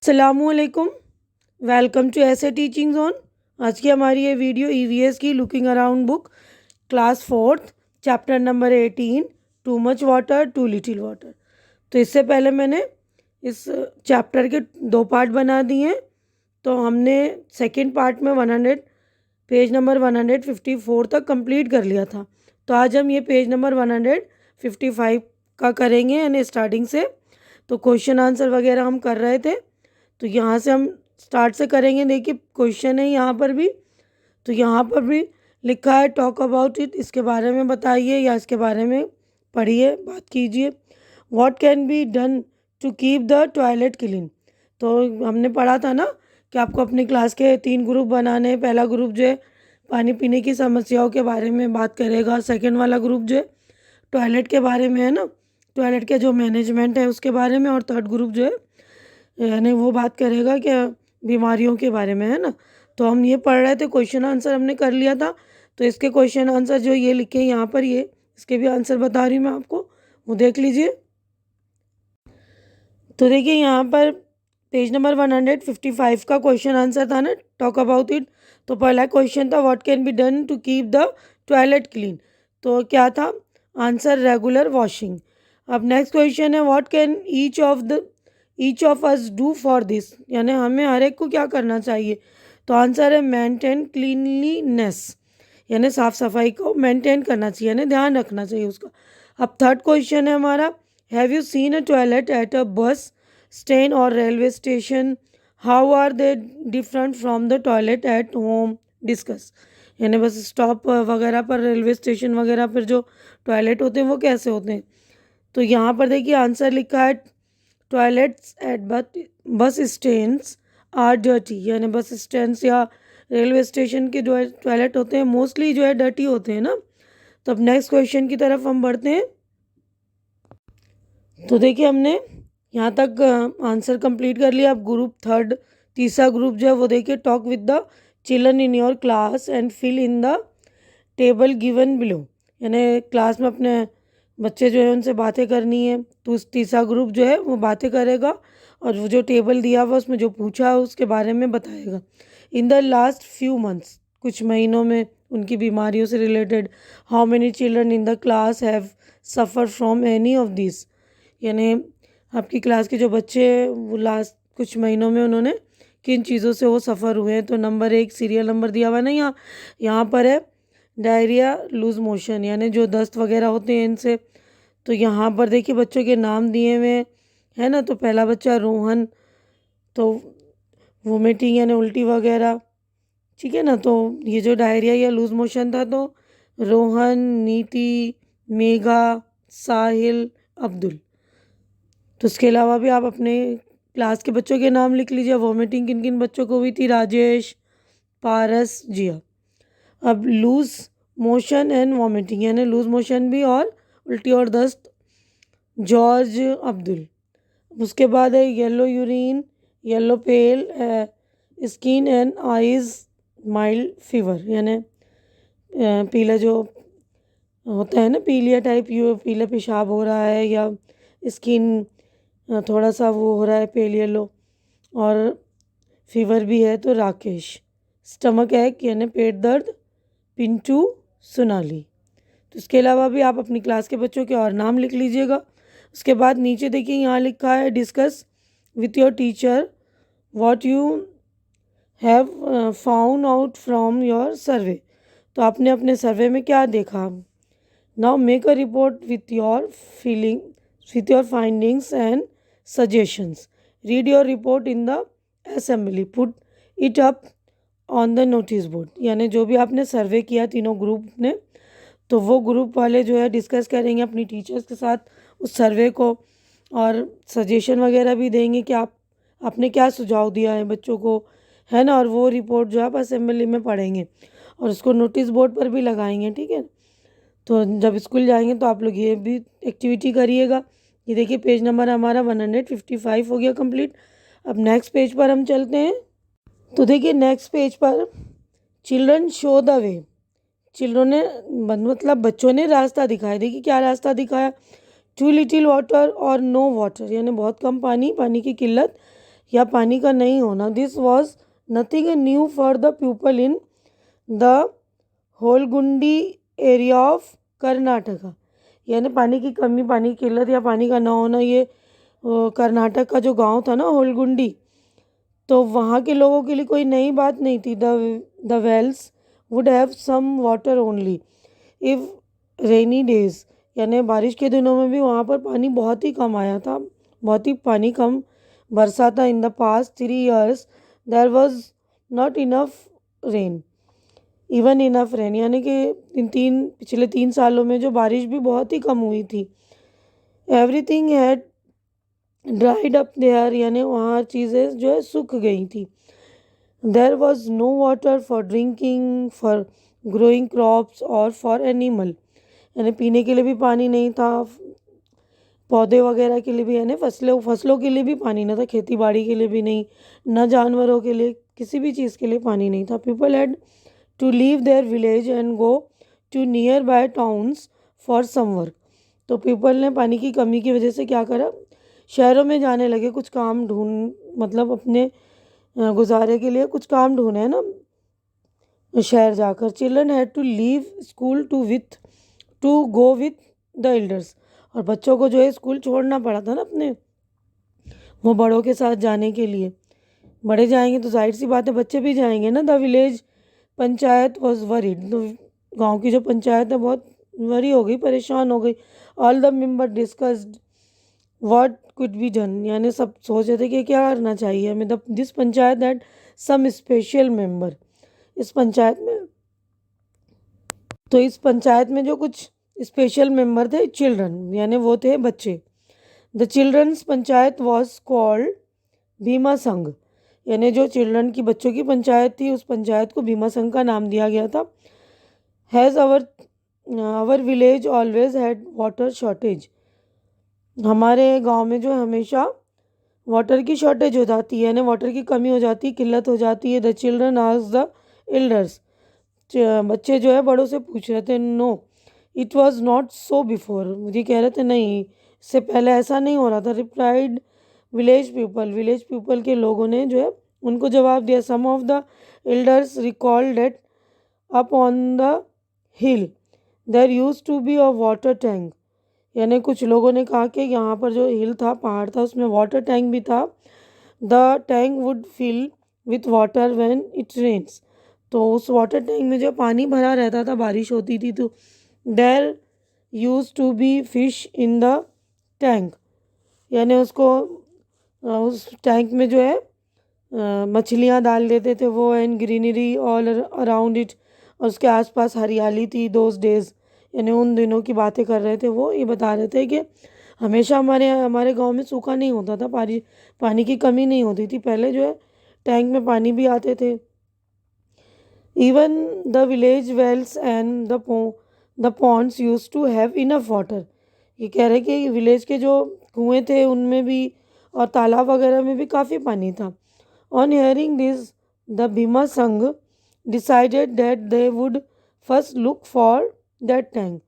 अस्सलामुअलैकुम। Welcome to ace teaching zone. आज की हमारी ये वीडियो ईवीएस की looking around book class 4th chapter number 18 too much water too little water. तो इससे पहले मैंने इस चैप्टर के 2 पार्ट बना दिए हैं। तो हमने सेकंड पार्ट में 100 पेज नंबर 154 तक कंप्लीट कर लिया था। तो आज हम ये पेज नंबर 155 का करेंगे, यानी स्टार्टिंग से। तो क्वेश्चन आंसर वगैरह हम कर रहे थे, तो यहाँ से हम स्टार्ट से करेंगे। देखिए क्वेश्चन है यहाँ पर भी, तो यहाँ पर भी लिखा है टॉक अबाउट इट, इसके बारे में बताइए या इसके बारे में पढ़िए, बात कीजिए। What can be done to keep the toilet clean. तो हमने पढ़ा था ना कि आपको अपनी क्लास के 3 ग्रुप बनाने हैं। पहला ग्रुप जो है पानी पीने की समस्याओं के बारे में बात करेगा, सेकंड वाला ग्रुप जो है टॉयलेट के बारे में है ना, टॉयलेट के जो मैनेजमेंट है उसके बारे में, और थर्ड ग्रुप जो है यानी वो बात करेगा क्या बीमारियों के बारे में, है ना। तो हम ये पढ़ रहे थे, क्वेश्चन आंसर हमने कर लिया था। तो इसके क्वेश्चन आंसर जो ये लिखे यहाँ पर, ये इसके भी आंसर बता रही हूँ मैं आपको, वो देख लीजिए। तो देखिए यहाँ पर पेज नंबर 155 का क्वेश्चन आंसर था ना, टॉक अबाउट इट। तो पहला क्वेश्चन था what can be done to keep the toilet clean. तो क्या था आंसर? Regular washing. अब नेक्स्ट क्वेश्चन है what can each of us do for this, यानी हमें हर एक को क्या करना चाहिए। तो आंसर है मेंटेन क्लीनलीनेस, यानी साफ सफाई को मेंटेन करना चाहिए, यानी ध्यान रखना चाहिए उसका। अब थर्ड क्वेश्चन है हमारा, have you seen a toilet at a bus stand और railway station, how are they different from the toilet at home, discuss. यानी बस स्टॉप वगैरह पर, रेलवे स्टेशन वगैरह पर जो टॉयलेट होते हैं वो कैसे होते हैं। तो यहाँ पर देखिए आंसर लिखा है toilets at bus stands are dirty, यानी बस स्टैंड्स या रेलवे स्टेशन के जो है टॉयलेट होते हैं मोस्टली जो है डर्टी होते हैं ना। तो अब नेक्स्ट क्वेश्चन की तरफ हम बढ़ते हैं। तो देखिए हमने यहाँ तक आंसर कंप्लीट कर लिया। अब ग्रुप थर्ड, तीसरा ग्रुप जो है वो देखिए talk with the children in your class and fill in the table given below, यानी क्लास में अपने बच्चे जो है उनसे बातें करनी है। तो तीसरा ग्रुप जो है वो बातें करेगा और वो जो टेबल दिया हुआ उसमें जो पूछा है उसके बारे में बताएगा। In the last few months, कुछ महीनों में उनकी बीमारियों से related, how many children in the class have suffer from any of this, यानी आपकी क्लास के जो बच्चे हैं वो लास्ट कुछ महीनों में उन्होंने किन चीज़ों से वो सफ़र हुए हैं। तो नंबर 1 सीरियल नंबर दिया हुआ है ना, यहाँ पर है डायरिया, लूज मोशन, यानी जो दस्त वगैरह होते हैं इनसे। तो यहाँ पर देखिए बच्चों के नाम दिए हुए हैं ना। तो पहला बच्चा रोहन, तो वोमिटिंग यानी उल्टी वगैरह, ठीक है ना। तो ये जो डायरिया या लूज मोशन था, तो रोहन, नीति, मेघा, साहिल, अब्दुल। तो इसके अलावा भी आप अपने क्लास के बच्चों के नाम लिख लीजिए। वोमिटिंग किन किन बच्चों को हुई थी? राजेश, पारस, जिया। अब लूज मोशन एंड वॉमिटिंग, यानी लूज मोशन भी और उल्टी और दस्त, जॉर्ज, अब्दुल। उसके बाद है yellow urine, yellow pale, skin and eyes, mild fever, यानी पीला जो होता है ना, पीलिया टाइप, ये पीला पेशाब हो रहा है या स्किन थोड़ा सा वो हो रहा है पेल येलो, और फीवर भी है तो राकेश। स्टमक एक यानी पेट दर्द, पिंटू, सोनाली। तो इसके अलावा भी आप अपनी क्लास के बच्चों के और नाम लिख लीजिएगा। उसके बाद नीचे देखिए यहाँ लिखा है discuss with your teacher what you have found out from your survey. तो आपने अपने सर्वे में क्या देखा। Now make a report with your findings and suggestions, read your report in the assembly, put it up on the notice board. यानी जो भी आपने सर्वे किया तीनों ग्रुप ने, तो वो ग्रुप वाले जो है डिस्कस करेंगे अपनी टीचर्स के साथ उस सर्वे को, और सजेशन वगैरह भी देंगे कि आपने क्या सुझाव दिया है बच्चों को, है ना। और वो रिपोर्ट जो आप असेंबली में पढ़ेंगे और उसको नोटिस बोर्ड पर भी लगाएंगे, ठीक है। तो जब स्कूल जाएंगे तो आप लोग ये भी एक्टिविटी करिएगा। ये देखिए पेज नंबर हमारा 155 हो गया कंप्लीट। अब नेक्स्ट पेज पर हम चलते हैं। तो देखिए नेक्स्ट पेज पर children show the way, children ने मतलब बच्चों ने रास्ता दिखाया। देखिए क्या रास्ता दिखाया, टू लिटिल वाटर और नो वाटर, यानी बहुत कम पानी, पानी की किल्लत, या पानी का नहीं होना, this was nothing new for the people in the Holagundi area of Karnataka. यानी पानी की कमी, पानी की किल्लत या पानी का ना होना, ये कर्नाटक का जो गांव था ना होलगुंडी, तो वहाँ के लोगों के लिए कोई नई बात नहीं थी। The wells would have some water only if rainy days, यानी बारिश के दिनों में भी वहाँ पर पानी बहुत ही कम आया था, बहुत ही पानी कम बरसा था। In the past 3 years there was not enough rain, even enough rain, यानी कि पिछले 3 सालों में जो बारिश भी बहुत ही कम हुई थी। Everything had dried up there, यानी वहाँ चीज़ें जो है सूख गई थी। There was no water for drinking, for growing crops और फॉर एनिमल, यानी पीने के लिए भी पानी नहीं था, पौधे वगैरह के लिए भी, यानी फसलों के लिए भी पानी नहीं था, खेती बाड़ी के लिए भी नहीं, न जानवरों के लिए, किसी भी चीज़ के लिए पानी नहीं था। People had to leave their village and go to nearby towns for some work. तो पीपल ने पानी की कमी की वजह से क्या करा, शहरों में जाने लगे, कुछ काम ढूंढ, मतलब अपने गुजारे के लिए कुछ काम ढूंढे है ना शहर जाकर। Children had to leave school to go with the elders, और बच्चों को जो है स्कूल छोड़ना पड़ा था ना अपने, वो बड़ों के साथ जाने के लिए। बड़े जाएंगे तो जाहिर सी बात है बच्चे भी जाएंगे ना। The village panchayat was worried, तो गांव की जो पंचायत है बहुत वरी हो गई, परेशान हो गई। All the member discussed what could be done, यानी सब सोच रहे थे कि क्या करना चाहिए हमें। This panchayat that some special member, इस पंचायत में, तो इस पंचायत में जो कुछ स्पेशल मेंबर थे, चिल्ड्रन, यानी वो थे बच्चे। The childrens panchayat was called Bhima Sangha, यानी जो चिल्ड्रन की बच्चों की पंचायत थी उस पंचायत को भीमा संघ का नाम दिया गया था। Has our village always had water shortage, हमारे गांव में जो हमेशा वाटर की शॉर्टेज हो जाती है, यानी वाटर की कमी हो जाती है, किल्लत हो जाती है। The children asked the elders, बच्चे जो है बड़ों से पूछ रहे थे, no it was not so before, मुझे कह रहे थे नहीं इससे पहले ऐसा नहीं हो रहा था। रिप्लाइड विलेज पीपल के लोगों ने जो है उनको जवाब दिया। Some of the elders recalled that up on the hill there used to be a water tank, यानी कुछ लोगों ने कहा कि यहाँ पर जो हिल था, पहाड़ था, उसमें वाटर टैंक भी था। The tank would fill with water when it rains, तो उस वाटर टैंक में जो पानी भरा रहता था, बारिश होती थी तो। There use to be fish in the tank, यानी उसको उस टैंक में जो है मछलियाँ डाल देते थे वो। And greenery all around it, और उसके आसपास हरियाली थी। दोज डेज, यानी उन दिनों की बातें कर रहे थे वो, ये बता रहे थे कि हमेशा हमारे गांव में सूखा नहीं होता था, पानी की कमी नहीं होती थी, पहले जो है टैंक में पानी भी आते थे। Even the village wells and the ponds use to have enough water, ये कह रहे कि विलेज के जो कुएँ थे उनमें भी और तालाब वगैरह में भी काफ़ी पानी था। On hearing this the Bhima Sangh decided that they would first look for that tank,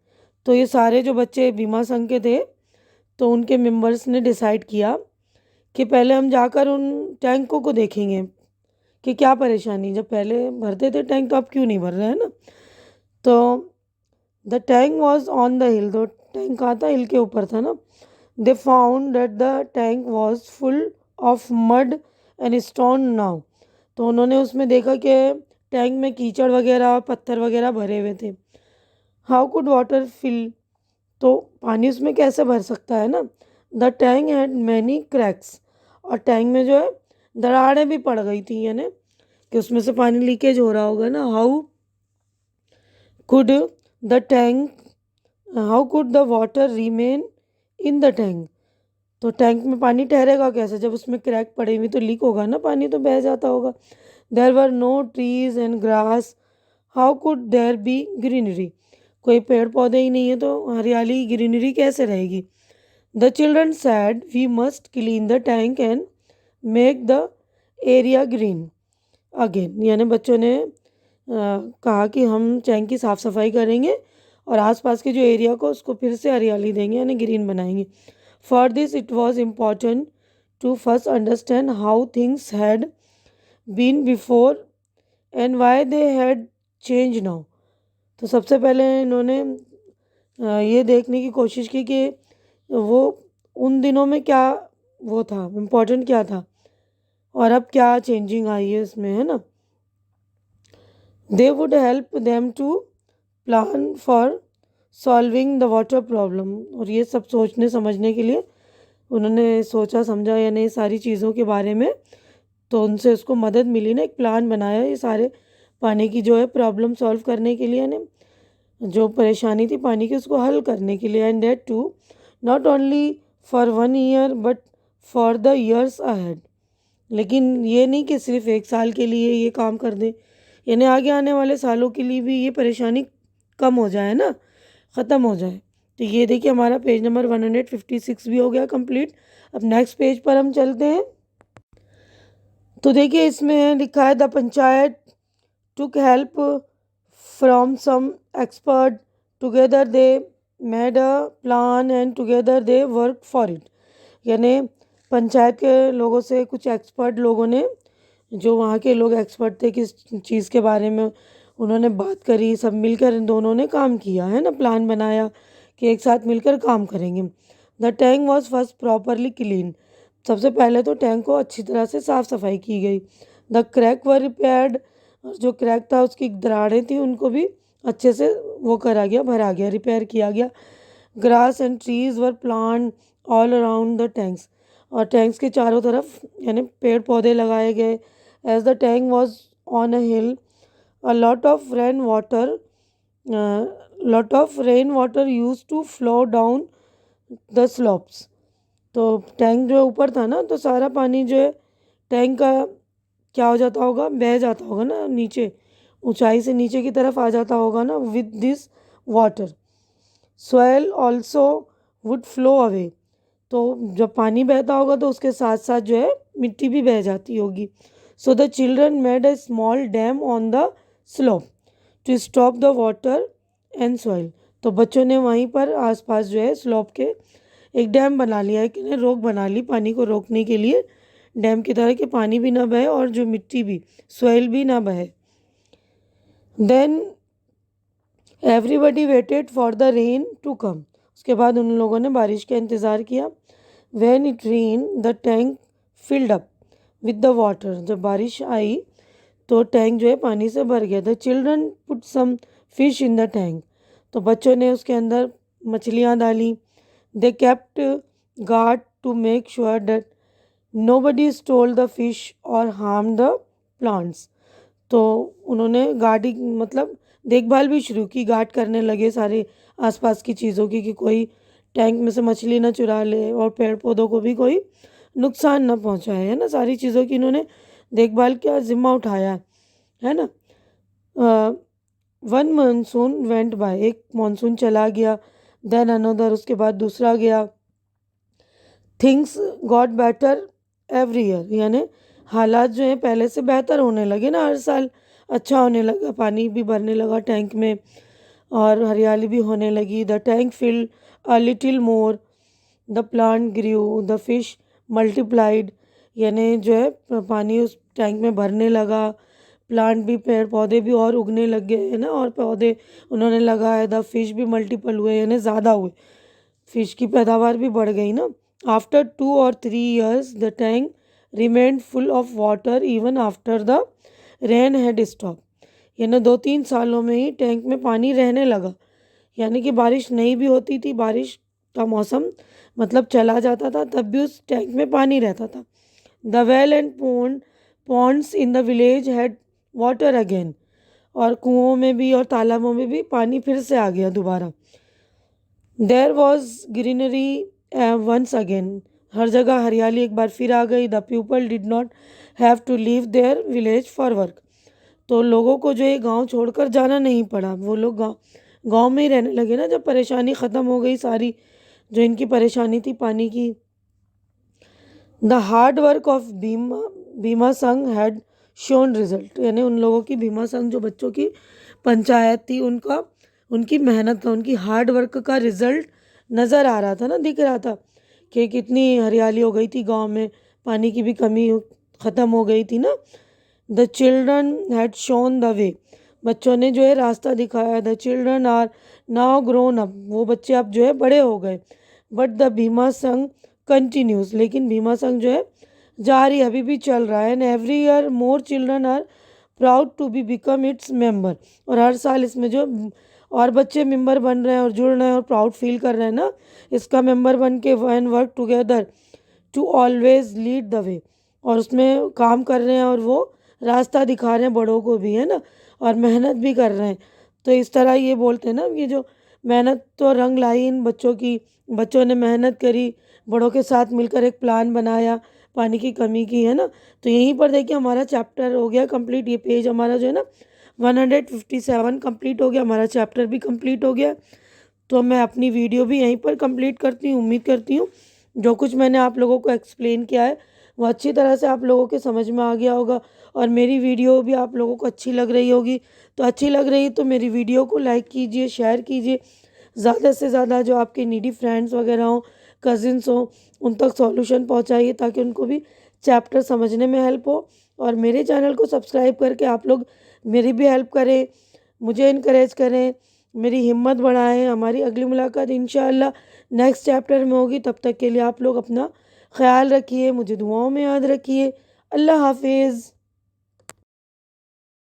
तो ये सारे जो बच्चे भीमा संघ के थे तो उनके मेंबर्स ने डिसाइड किया कि पहले हम जाकर उन टैंकों को देखेंगे कि क्या परेशानी, जब पहले भरते थे टैंक तो अब क्यों नहीं भर रहे हैं ना। तो the tank was on the हिल, तो टैंक कहाँ था, हिल के ऊपर था ना। They found that the tank was full of mud and stone now, तो उन्होंने उसमें देखा कि टैंक में कीचड़ वगैरह पत्थर वगैरह भरे हुए थे। हाउ कुड वाटर फिल, तो पानी उसमें कैसे भर सकता है ना। The tank had many cracks, और टैंक में जो है दरारें भी पड़ गई थी, यानी कि उसमें से पानी लीकेज हो रहा होगा ना। Could how could the water remain in the tank, तो टैंक में पानी ठहरेगा कैसे, जब उसमें क्रैक पड़े हुई तो लीक होगा ना, पानी तो बह जाता होगा। There were no trees and grass, how could there be greenery, कोई पेड़ पौधे ही नहीं है तो हरियाली ग्रीनरी कैसे रहेगी। The children said we must clean the tank and make the area green again, यानी बच्चों ने कहा कि हम टैंक की साफ़ सफाई करेंगे और आसपास के जो एरिया को उसको फिर से हरियाली देंगे, यानी ग्रीन बनाएंगे। For this it was important to first understand how things had been before and why they had changed now. तो सबसे पहले इन्होंने ये देखने की कोशिश की कि वो उन दिनों में क्या वो था, इम्पोर्टेंट क्या था और अब क्या चेंजिंग आई है इसमें, है ना. They would help them to plan for solving the water problem. और ये सब सोचने समझने के लिए उन्होंने सोचा समझा यानी सारी चीज़ों के बारे में, तो उनसे उसको मदद मिली ना, एक प्लान बनाया ये सारे पानी की जो है प्रॉब्लम सॉल्व करने के लिए, यानी जो परेशानी थी पानी की उसको हल करने के लिए. And that too not only for 1 year but for the years ahead. लेकिन ये नहीं कि सिर्फ 1 साल के लिए ये काम कर दें, यानी आगे आने वाले सालों के लिए भी ये परेशानी कम हो जाए ना, ख़त्म हो जाए. तो ये देखिए हमारा पेज नंबर 156 भी हो गया कंप्लीट. अब नेक्स्ट पेज पर हम चलते हैं. तो देखिए इसमें लिखा है the panchayat took help from some expert. Together they made a plan and together they worked for it. यानी पंचायत के लोगों से कुछ एक्सपर्ट लोगों ने, जो वहाँ के लोग एक्सपर्ट थे किस चीज़ के बारे में, उन्होंने बात करी, सब मिलकर इन दोनों ने काम किया, है ना, प्लान बनाया कि एक साथ मिलकर काम करेंगे. The tank was first properly clean. सबसे पहले तो टैंक को अच्छी तरह से साफ़ सफाई की गई. The crack were repaired. और जो क्रैक था उसकी दरारें थी उनको भी अच्छे से वो करा गया, भरा गया, रिपेयर किया गया. Grass and trees were plant all around the tanks. और टैंक्स के चारों तरफ यानी पेड़ पौधे लगाए गए. As the tank was on a hill a lot of rain water used to flow down the slopes. तो टैंक जो ऊपर था ना, तो सारा पानी जो है टैंक का क्या हो जाता होगा, बह जाता होगा ना नीचे, ऊंचाई से नीचे की तरफ आ जाता होगा ना with this water. Soil also would flow away. तो जब पानी बहता होगा तो उसके साथ साथ जो है मिट्टी भी बह जाती होगी. So the children made a small dam on the slope to stop the water and soil. तो बच्चों ने वहीं पर आसपास जो है स्लोप के एक डैम बना लिया है, कि रोक बना ली पानी को रोकने के लिए, डैम की तरह कि पानी भी ना बहे और जो मिट्टी भी, सॉइल भी ना बहे. Then everybody waited for the rain to come. उसके बाद उन लोगों ने बारिश का इंतज़ार किया. When it rain the tank filled up with the water. जब बारिश आई तो टैंक जो है पानी से भर गया. The children put some fish in the tank. तो बच्चों ने उसके अंदर मछलियाँ डाली. They kept guard to make sure that nobody stole the fish और हार्म द प्लांट्स. तो उन्होंने गार्डिंग मतलब देखभाल भी शुरू की, गार्ड करने लगे सारे आसपास की चीज़ों की, कि कोई टैंक में से मछली ना चुरा ले और पेड़ पौधों को भी कोई नुकसान ना पहुंचाए, है ना. सारी चीज़ों की इन्होंने देखभाल का जिम्मा उठाया है ना. One monsoon went by. एक मानसून चला गया. देन अनदर, उसके बाद दूसरा गया. Things got better every year. यानी हालात जो हैं पहले से बेहतर होने लगे ना, हर साल अच्छा होने लगा, पानी भी भरने लगा टैंक में और हरियाली भी होने लगी. The tank filled a little more. The plant grew. The fish multiplied. यानी जो है पानी उस टैंक में भरने लगा, प्लांट भी, पेड़ पौधे भी और उगने लग गए, है ना, और पौधे उन्होंने लगाए. द फिश भी मल्टीपल हुए, यानी ज़्यादा हुए, फिश की पैदावार भी बढ़ गई ना. After 2 or 3 years the tank remained full of water even after the rain had stop. यानी 2-3 सालों में ही टैंक में पानी रहने लगा, यानी कि बारिश नहीं भी होती थी, बारिश का मौसम मतलब चला जाता था, तब भी उस टैंक में पानी रहता था. The well and ponds in the village had water again. और कुओं में भी और तालाबों में भी पानी फिर से आ गया दोबारा. There was greenery once again. हर जगह हरियाली एक बार फिर आ गई. The people did not have to leave their village for work. तो लोगों को जो ये गांव छोड़कर जाना नहीं पड़ा, वो लोग गांव में ही रहने लगे ना, जब परेशानी ख़त्म हो गई सारी जो इनकी परेशानी थी पानी की. The hard work of Bhima संघ हैड शोन रिजल्ट. यानी उन लोगों की, भीमा संघ जो बच्चों की पंचायत थी, उनकी मेहनत का, उनकी हार्ड वर्क का रिजल्ट नज़र आ रहा था ना, दिख रहा था कि कितनी हरियाली हो गई थी गांव में, पानी की भी कमी ख़त्म हो गई थी ना। The children had shown the way, बच्चों ने जो है रास्ता दिखाया। The children are now grown up, वो बच्चे अब जो है बड़े हो गए। बट द भीमा संग कंटिन्यूस, लेकिन भीमा संग जो है जारी अभी भी चल रहा है। And every year more children are proud to be become its member, और हर साल इसमें जो और बच्चे मेंबर बन रहे हैं और जुड़ रहे हैं और प्राउड फील कर रहे हैं ना इसका मेंबर बन के, and work together to always lead the way, और उसमें काम कर रहे हैं और वो रास्ता दिखा रहे हैं बड़ों को भी, है ना, और मेहनत भी कर रहे हैं। तो इस तरह ये बोलते हैं ना, ये जो मेहनत तो रंग लाई इन बच्चों की, बच्चों ने मेहनत करी, बड़ों के साथ मिलकर एक प्लान बनाया पानी की कमी की, है ना। तो यहीं पर देखिए हमारा चैप्टर हो गया कंप्लीट, ये पेज हमारा जो है ना 157 कंप्लीट हो गया, हमारा चैप्टर भी कंप्लीट हो गया। तो मैं अपनी वीडियो भी यहीं पर कंप्लीट करती हूँ। उम्मीद करती हूँ जो कुछ मैंने आप लोगों को एक्सप्लेन किया है वो अच्छी तरह से आप लोगों के समझ में आ गया होगा, और मेरी वीडियो भी आप लोगों को अच्छी लग रही होगी। तो अच्छी लग रही तो मेरी वीडियो को लाइक कीजिए, शेयर कीजिए, ज़्यादा से ज़्यादा जो आपके नीडी फ्रेंड्स वगैरह हों, कज़िन्स हों, उन तक सॉल्यूशन पहुंचाइए ताकि उनको भी चैप्टर समझने में हेल्प हो। और मेरे चैनल को सब्सक्राइब करके आप लोग मेरी भी हेल्प करें, मुझे इनकरेज करें, मेरी हिम्मत बढ़ाएं। हमारी अगली मुलाकात इंशाअल्लाह नेक्स्ट चैप्टर में होगी। तब तक के लिए आप लोग अपना ख्याल रखिए, मुझे दुआओं में याद रखिए। अल्लाह हाफिज़।